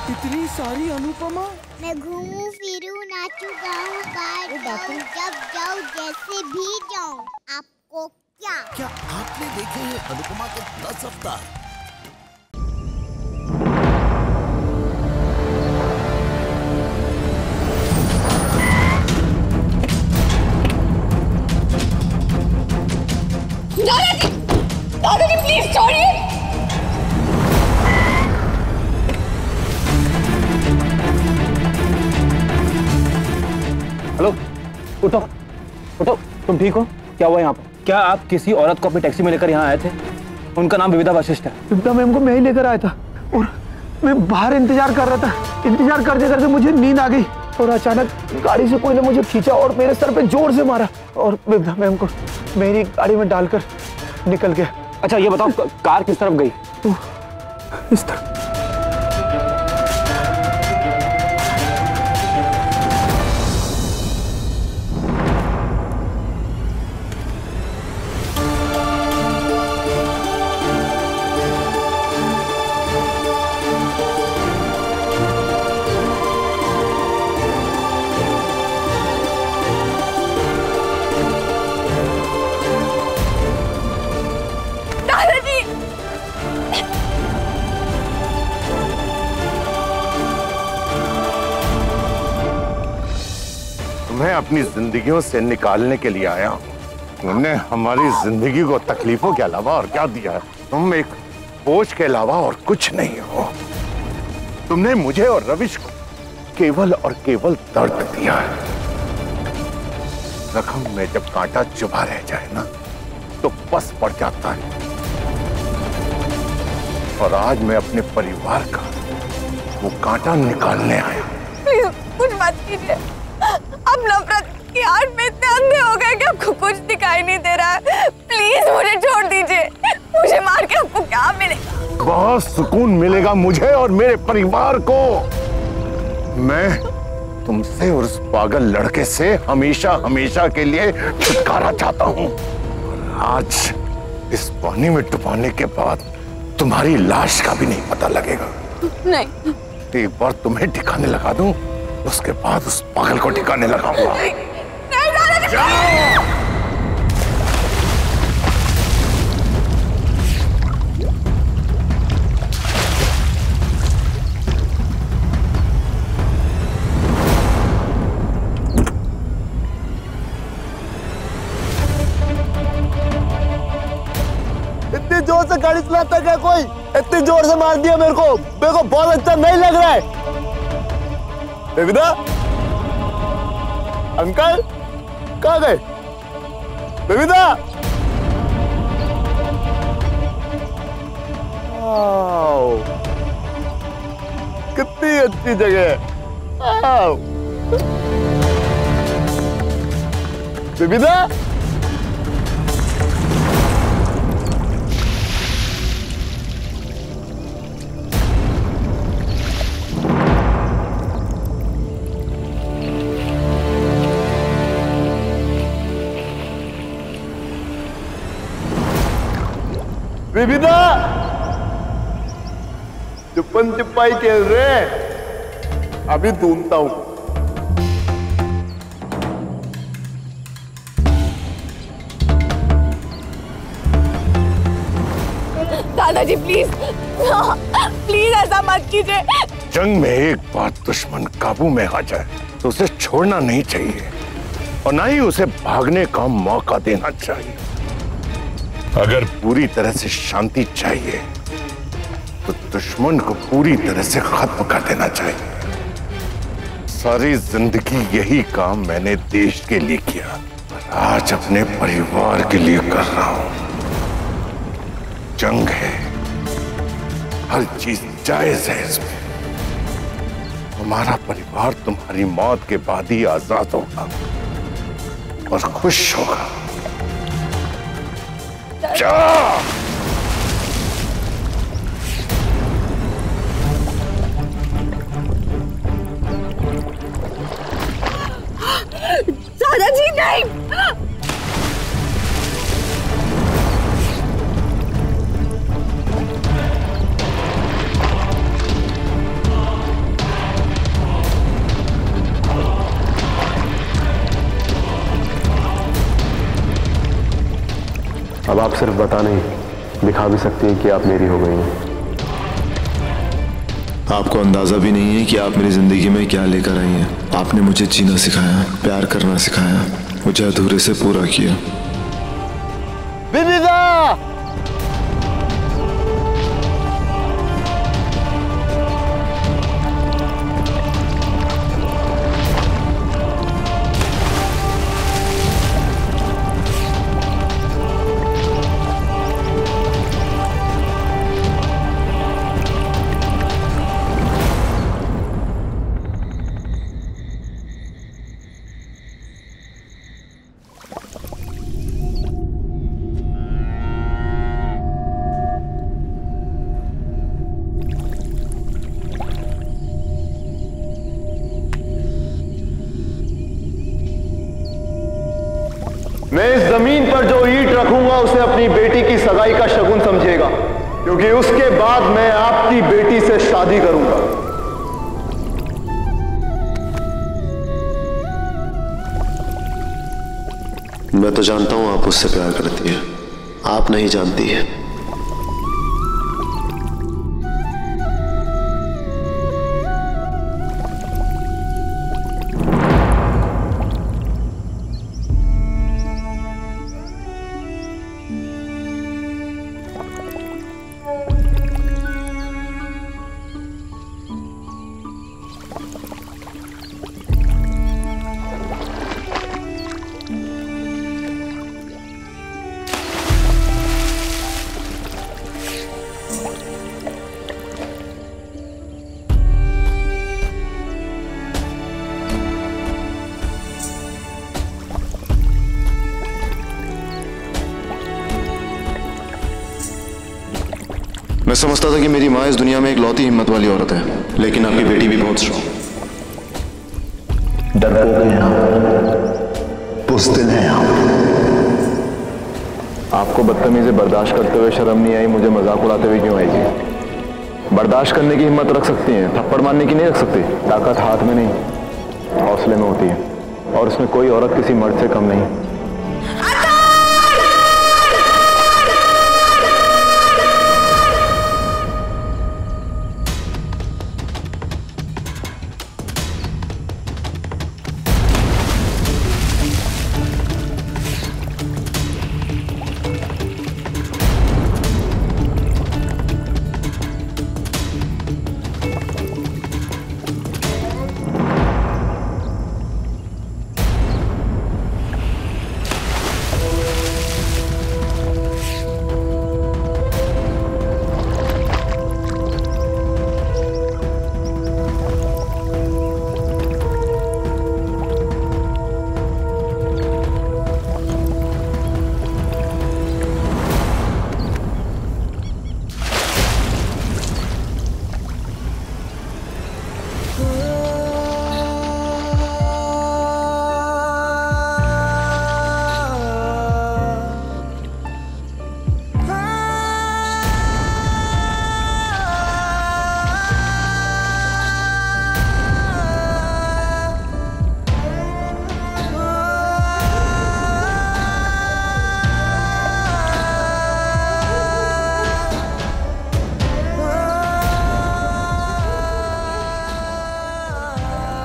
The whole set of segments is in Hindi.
इतनी सारी अनुपमा। मैं घूमूं फिरूं नाचूं गाऊं बाहर जाऊं जब जाऊं जैसे भी जाऊं, आपको क्या आपने देखे हैं अनुपमा के 10 अवतार? दादाजी प्लीज छोड़िए। हेलो, उठो उठो, तुम ठीक हो? क्या हुआ यहाँ पर? क्या आप किसी औरत को अपनी टैक्सी में लेकर यहाँ आए थे? उनका नाम विविधा वशिष्ठ है। विविधा मैम को मैं ही लेकर आया था और मैं बाहर इंतजार कर रहा था। इंतजार करते करते मुझे नींद आ गई और अचानक गाड़ी से कोई ने मुझे खींचा और मेरे सर पे जोर से मारा और विविधा मैम को मेरी गाड़ी में डालकर निकल गया। अच्छा ये बताओ, कार किस तरफ गई? इस तरफ। तुम्हें अपनी जिंदगियों से निकालने के लिए आया हूं। तुमने हमारी जिंदगी को तकलीफों के अलावा और क्या दिया है? तुम एक बोझ के अलावा और कुछ नहीं हो। तुमने मुझे और रविश को केवल और केवल दर्द दिया है। जख्म में जब कांटा चुभा रह जाए ना तो बस पड़ जाता है। और आज मैं अपने परिवार का वो कांटा निकालने आया। कुछ मत कीजिए। अब नफरत की आग में इतने अंधे हो गए कि आपको कुछ दिखाई नहीं दे रहा है। प्लीज मुझे छोड़ दीजिए। मुझे मार के आपको क्या मिलेगा? बहुत सुकून मिलेगा मुझे और मेरे परिवार को। मैं तुमसे और उस पागल लड़के से हमेशा हमेशा के लिए छुटकारा चाहता हूँ। आज इस पानी में डुबाने के बाद तुम्हारी लाश का भी नहीं पता लगेगा। नहीं, एक बार तुम्हें ठिकाने लगा दूं, उसके बाद उस पागल को ठिकाने लगाऊंगा। जाओ! इतनी जोर से गाड़ी चलाता है कोई? इतनी जोर से मार दिया मेरे को बहुत अच्छा नहीं लग रहा है। विविधा अंकल कहाँ गए? विविधा, कितनी अच्छी जगह है। विविधा, विविधा, छुपन छुपाई खेल रहे हैं, अभी ढूंढता हूं। दादाजी प्लीज प्लीज ऐसा मत कीजिए। जंग में एक बार दुश्मन काबू में आ जाए तो उसे छोड़ना नहीं चाहिए और ना ही उसे भागने का मौका देना चाहिए। अगर पूरी तरह से शांति चाहिए तो दुश्मन को पूरी तरह से खत्म कर देना चाहिए। सारी जिंदगी यही काम मैंने देश के लिए किया और आज अपने परिवार के लिए कर रहा हूं। जंग है, हर चीज जायज है इसमें। तुम्हारा परिवार तुम्हारी मौत के बाद ही आजाद होगा और खुश होगा। जा! दादाजी नहीं। अब आप सिर्फ बता नहीं, दिखा भी सकती हैं कि आप मेरी हो गई हैं। आपको अंदाजा भी नहीं है कि आप मेरी जिंदगी में क्या लेकर आई हैं। आपने मुझे जीना सिखाया, प्यार करना सिखाया, मुझे अधूरे से पूरा किया। विविधा! मैं इस जमीन पर जो ईंट रखूंगा उसे अपनी बेटी की सगाई का शगुन समझेगा, क्योंकि उसके बाद मैं आपकी बेटी से शादी करूंगा। मैं तो जानता हूं आप उससे प्यार करती है, आप नहीं जानती है। मैं समझता था कि मेरी माँ इस दुनिया में एक लौती हिम्मत वाली औरत है, लेकिन आपकी बेटी भी बहुत स्ट्रॉन्ग। डरपोक हैं आप, बुज़दिल हैं आप। आपको बदतमीजी बर्दाश्त करते हुए शर्म नहीं आई, मुझे मजाक उड़ाते हुए क्यों आएगी? बर्दाश्त करने की हिम्मत रख सकती हैं, थप्पड़ मारने की नहीं रख सकती। ताकत हाथ में नहीं, हौसले में होती है, और उसमें कोई औरत किसी मर्द से कम नहीं।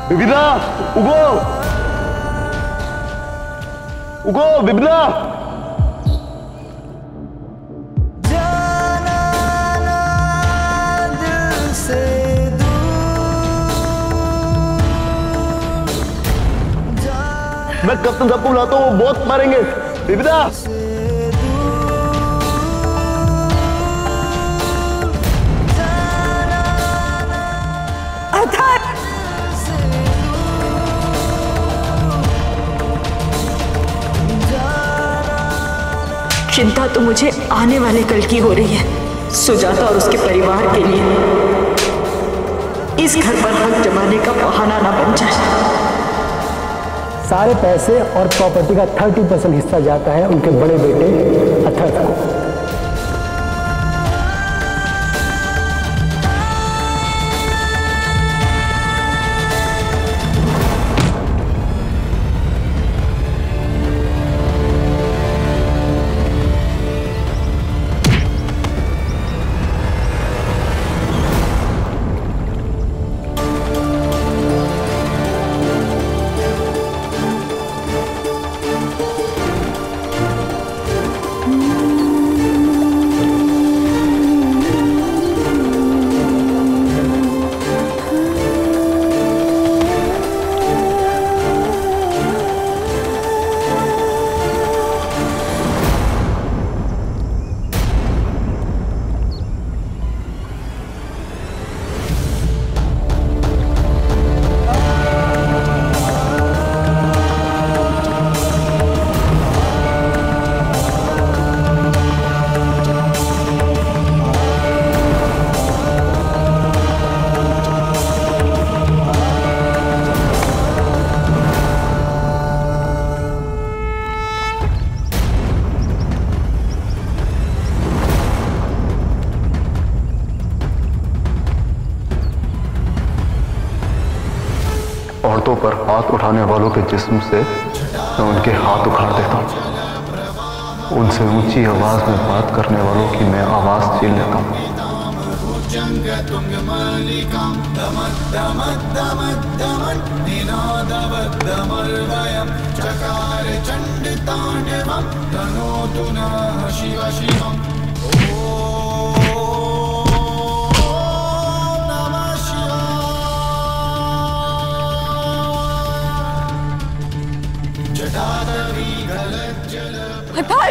बिबिला, उगो, उगो, बिबिला। मैं कब तक सबको बुलाता हूँ, वो बहुत मारेंगे। बिबिला, चिंता तो मुझे आने वाले कल की हो रही है, सुजाता और उसके परिवार के लिए। इस घर पर हक जमाने का बहाना ना बन जाए। सारे पैसे और प्रॉपर्टी का 30% हिस्सा जाता है उनके बड़े बेटे अथर्व को। पर हाथ उठाने वालों के जिस्म से मैं उनके हाथ उखाड़ देता हूँ। उनसे ऊंची आवाज में बात करने वालों की मैं आवाज छीन लेता हूँ। हथर,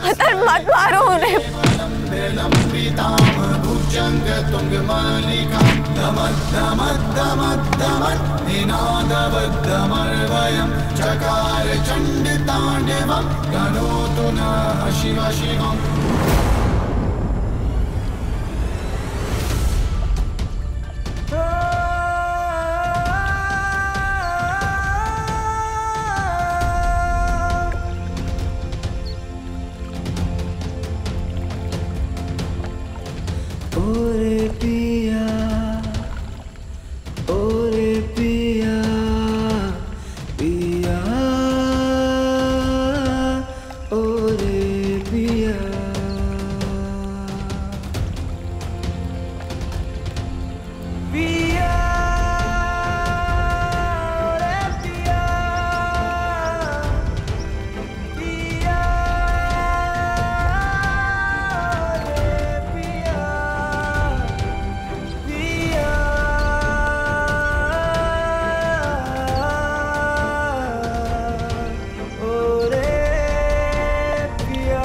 हथर मत मारो उन्हें। ओरे पिया, ओरे पिया, पिया, ओरे पिया। पिया, ओरे पिया, पिया, ओरे पिया।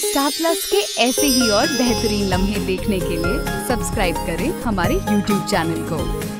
स्टार प्लस के ऐसे ही और बेहतरीन लम्हे देखने के लिए सब्सक्राइब करें हमारे YouTube चैनल को।